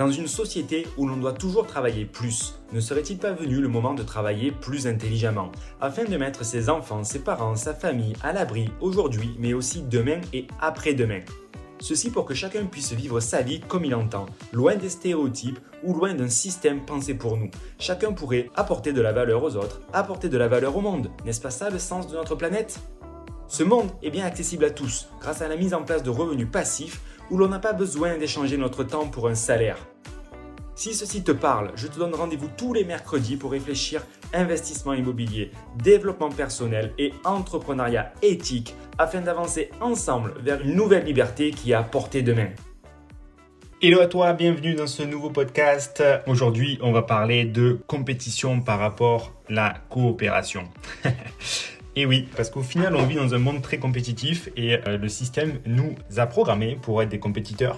Dans une société où l'on doit toujours travailler plus, ne serait-il pas venu le moment de travailler plus intelligemment, afin de mettre ses enfants, ses parents, sa famille à l'abri aujourd'hui, mais aussi demain et après-demain? Ceci pour que chacun puisse vivre sa vie comme il entend, loin des stéréotypes ou loin d'un système pensé pour nous. Chacun pourrait apporter de la valeur aux autres, apporter de la valeur au monde. N'est-ce pas ça le sens de notre planète? Ce monde est bien accessible à tous, grâce à la mise en place de revenus passifs où l'on n'a pas besoin d'échanger notre temps pour un salaire. Si ceci te parle, je te donne rendez-vous tous les mercredis pour réfléchir investissement immobilier, développement personnel et entrepreneuriat éthique afin d'avancer ensemble vers une nouvelle liberté qui est à portée de main. Hello à toi, bienvenue dans ce nouveau podcast. Aujourd'hui, on va parler de compétition par rapport à la coopération. Et oui, parce qu'au final, on vit dans un monde très compétitif et le système nous a programmés pour être des compétiteurs.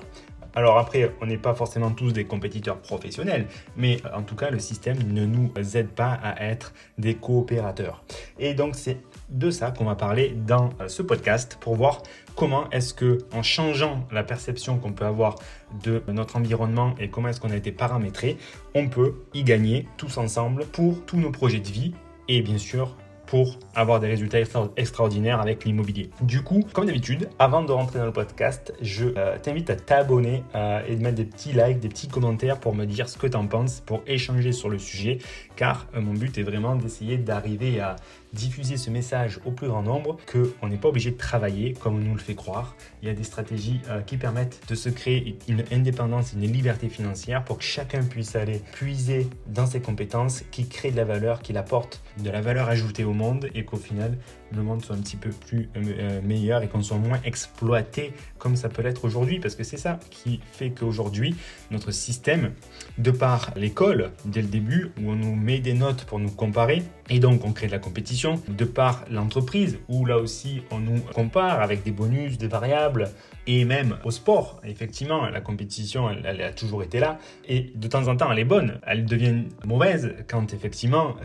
Alors après, on n'est pas forcément tous des compétiteurs professionnels, mais en tout cas, le système ne nous aide pas à être des coopérateurs. Et donc, c'est de ça qu'on va parler dans ce podcast pour voir comment est-ce que, en changeant la perception qu'on peut avoir de notre environnement et comment est-ce qu'on a été paramétré, on peut y gagner tous ensemble pour tous nos projets de vie et bien sûr, pour avoir des résultats extraordinaires avec l'immobilier. Du coup, comme d'habitude, avant de rentrer dans le podcast, je t'invite à t'abonner et de mettre des petits likes, des petits commentaires pour me dire ce que tu en penses, pour échanger sur le sujet, car mon but est vraiment d'essayer d'arriver à diffuser ce message au plus grand nombre, qu'on n'est pas obligé de travailler comme on nous le fait croire. Il y a des stratégies qui permettent de se créer une indépendance, une liberté financière pour que chacun puisse aller puiser dans ses compétences, qui créent de la valeur, qui apportent de la valeur ajoutée au monde et qu'au final, le monde soit un petit peu plus meilleur et qu'on soit moins exploité comme ça peut l'être aujourd'hui. Parce que c'est ça qui fait qu'aujourd'hui, notre système, de par l'école, dès le début, où on nous met des notes pour nous comparer, et donc on crée de la compétition, de par l'entreprise, où là aussi on nous compare avec des bonus, des variables, et même au sport, effectivement, la compétition, elle a toujours été là, et de temps en temps, elle est bonne, elle devient mauvaise quand effectivement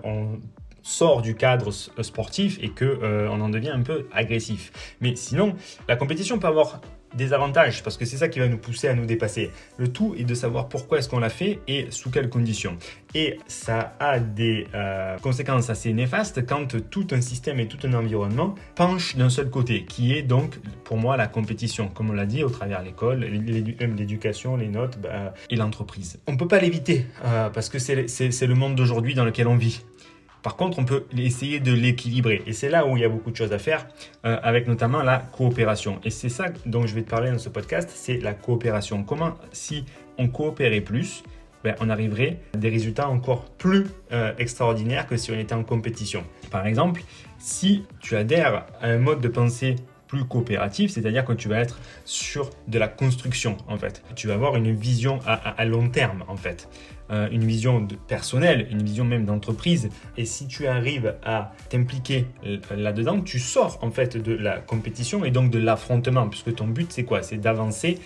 on sort du cadre sportif et qu'on en devient un peu agressif. Mais sinon, la compétition peut avoir des avantages parce que c'est ça qui va nous pousser à nous dépasser. Le tout est de savoir pourquoi est-ce qu'on l'a fait et sous quelles conditions. Et ça a des conséquences assez néfastes quand tout un système et tout un environnement penche d'un seul côté, qui est donc pour moi la compétition, comme on l'a dit, au travers l'école, l'éducation, les notes et l'entreprise. On ne peut pas l'éviter parce que c'est le monde d'aujourd'hui dans lequel on vit. Par contre, on peut essayer de l'équilibrer. Et c'est là où il y a beaucoup de choses à faire, avec notamment la coopération. Et c'est ça dont je vais te parler dans ce podcast, c'est la coopération. Comment, si on coopérait plus, on arriverait à des résultats encore plus extraordinaires que si on était en compétition. Par exemple, si tu adhères à un mode de pensée plus coopératif, c'est-à-dire que tu vas être sur de la construction en fait. Tu vas avoir une vision à long terme en fait, une vision personnelle, une vision même d'entreprise. Et si tu arrives à t'impliquer là-dedans, tu sors en fait de la compétition et donc de l'affrontement, puisque ton but c'est quoi? C'est d'avancer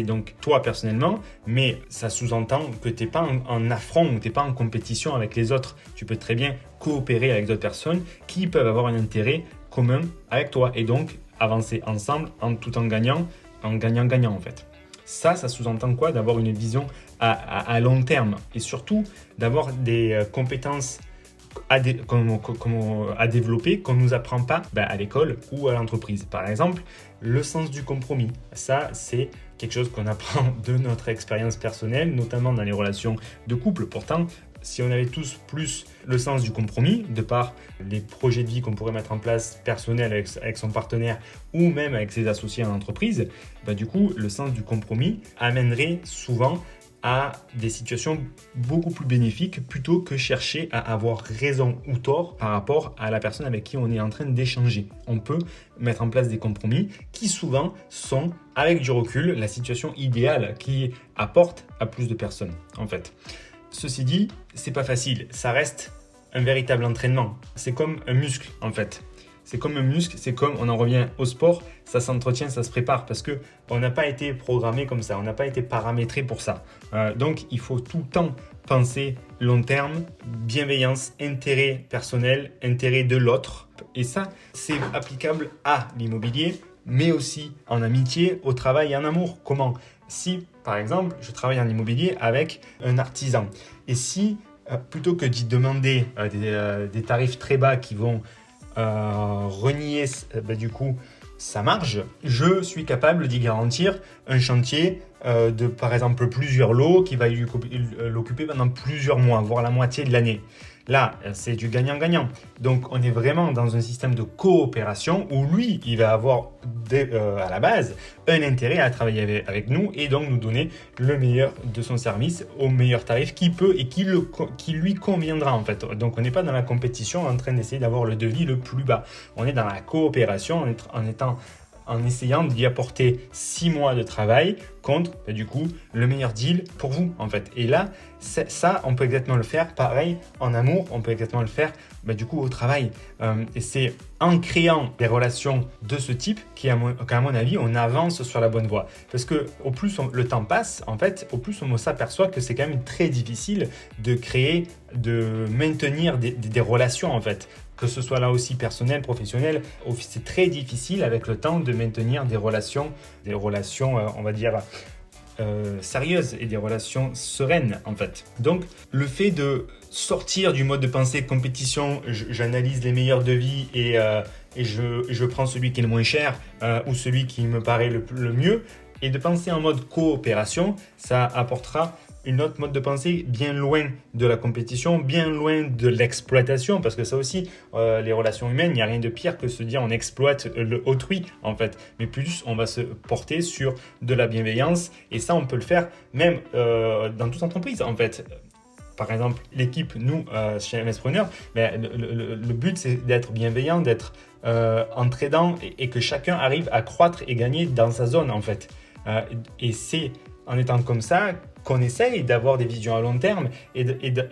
donc toi personnellement, mais ça sous-entend que tu n'es pas en affront ou tu n'es pas en compétition avec les autres. Tu peux très bien coopérer avec d'autres personnes qui peuvent avoir un intérêt commun avec toi et donc avancer ensemble tout en gagnant en fait. Ça sous-entend quoi? D'avoir une vision à long terme et surtout d'avoir des compétences à développer qu'on ne nous apprend pas à l'école ou à l'entreprise. Par exemple, le sens du compromis. Ça, c'est quelque chose qu'on apprend de notre expérience personnelle, notamment dans les relations de couple. Pourtant, si on avait tous plus le sens du compromis, de par les projets de vie qu'on pourrait mettre en place personnels avec son partenaire ou même avec ses associés en entreprise, du coup, le sens du compromis amènerait souvent à des situations beaucoup plus bénéfiques plutôt que chercher à avoir raison ou tort par rapport à la personne avec qui on est en train d'échanger. On peut mettre en place des compromis qui souvent sont, avec du recul, la situation idéale qui apporte à plus de personnes en fait. Ceci dit, c'est pas facile, ça reste un véritable entraînement. C'est comme un muscle en fait. C'est comme un muscle, c'est comme, on en revient au sport, ça s'entretient, ça se prépare parce qu'on n'a pas été programmé comme ça, on n'a pas été paramétré pour ça. Donc il faut tout le temps penser long terme, bienveillance, intérêt personnel, intérêt de l'autre. Et ça, c'est applicable à l'immobilier, mais aussi en amitié, au travail et en amour. Comment ? si, par exemple, je travaille en immobilier avec un artisan, et si, plutôt que d'y demander des tarifs très bas qui vont renier du coup sa marge, je suis capable d'y garantir un chantier de par exemple plusieurs lots qui va l'occuper pendant plusieurs mois, voire la moitié de l'année. Là, c'est du gagnant-gagnant. Donc, on est vraiment dans un système de coopération où lui, il va avoir à la base un intérêt à travailler avec nous et donc nous donner le meilleur de son service au meilleur tarif qui peut et qui lui conviendra en fait. Donc, on n'est pas dans la compétition en train d'essayer d'avoir le devis le plus bas. On est dans la coopération en essayant d'y apporter 6 mois de travail contre, du coup, le meilleur deal pour vous, en fait. Et là, ça, on peut exactement le faire, pareil, en amour, on peut exactement le faire, du coup, au travail. Et c'est en créant des relations de ce type qu'à mon avis, on avance sur la bonne voie. Parce que au plus le temps passe, en fait, au plus on s'aperçoit que c'est quand même très difficile de créer, de maintenir des relations, en fait. Que ce soit là aussi personnel, professionnel, c'est très difficile avec le temps de maintenir des relations, on va dire, sérieuses et des relations sereines en fait. Donc le fait de sortir du mode de pensée compétition, j'analyse les meilleurs devis et je prends celui qui est le moins cher ou celui qui me paraît le mieux, et de penser en mode coopération, ça apportera une autre mode de pensée bien loin de la compétition, bien loin de l'exploitation, parce que ça aussi, les relations humaines, il n'y a rien de pire que se dire on exploite autrui en fait, mais plus on va se porter sur de la bienveillance, et ça on peut le faire même dans toute entreprise en fait. Par exemple, l'équipe, nous, chez MSpreneur, le but c'est d'être bienveillant, d'être entraidant et que chacun arrive à croître et gagner dans sa zone en fait. Et c'est en étant comme ça qu'on essaye d'avoir des visions à long terme et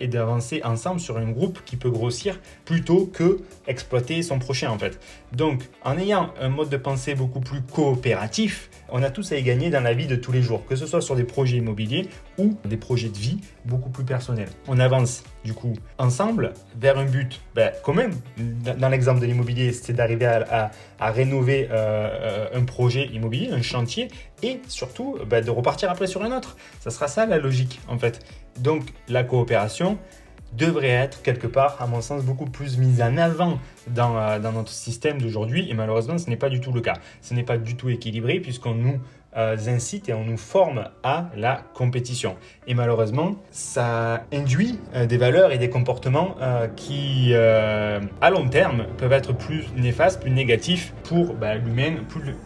d'avancer ensemble sur un groupe qui peut grossir plutôt que exploiter son prochain en fait. Donc en ayant un mode de pensée beaucoup plus coopératif, on a tous à y gagner dans la vie de tous les jours, que ce soit sur des projets immobiliers ou des projets de vie beaucoup plus personnels. On avance du coup ensemble vers un but commun. Dans l'exemple de l'immobilier, c'est d'arriver à rénover un projet immobilier, un chantier, et surtout de repartir après sur un autre. Ça sera ça la logique en fait. Donc la coopération devrait être quelque part, à mon sens, beaucoup plus mise en avant dans notre système d'aujourd'hui, et malheureusement ce n'est pas du tout le cas. Ce n'est pas du tout équilibré puisqu'on nous incite et on nous forme à la compétition. Et malheureusement, ça induit des valeurs et des comportements qui, à long terme, peuvent être plus néfastes, plus négatifs pour l'humain,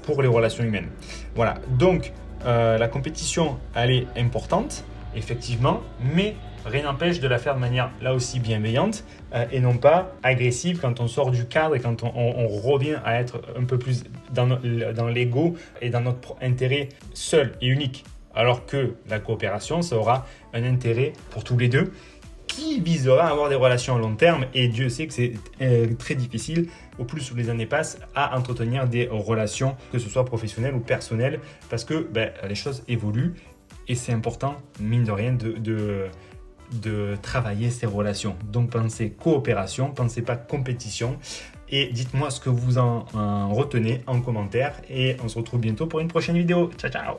pour les relations humaines. Voilà, donc la compétition, elle est importante, effectivement, mais rien n'empêche de la faire de manière là aussi bienveillante et non pas agressive quand on sort du cadre et quand on revient à être un peu plus dans l'ego et dans notre intérêt seul et unique. Alors que la coopération, ça aura un intérêt pour tous les deux qui visera à avoir des relations à long terme, et Dieu sait que c'est très difficile, au plus où les années passent, à entretenir des relations, que ce soit professionnelles ou personnelles, parce que les choses évoluent et c'est important, mine de rien, de travailler ces relations. Donc pensez coopération, pensez pas compétition, et dites-moi ce que vous en retenez en commentaire, et on se retrouve bientôt pour une prochaine vidéo. Ciao ciao.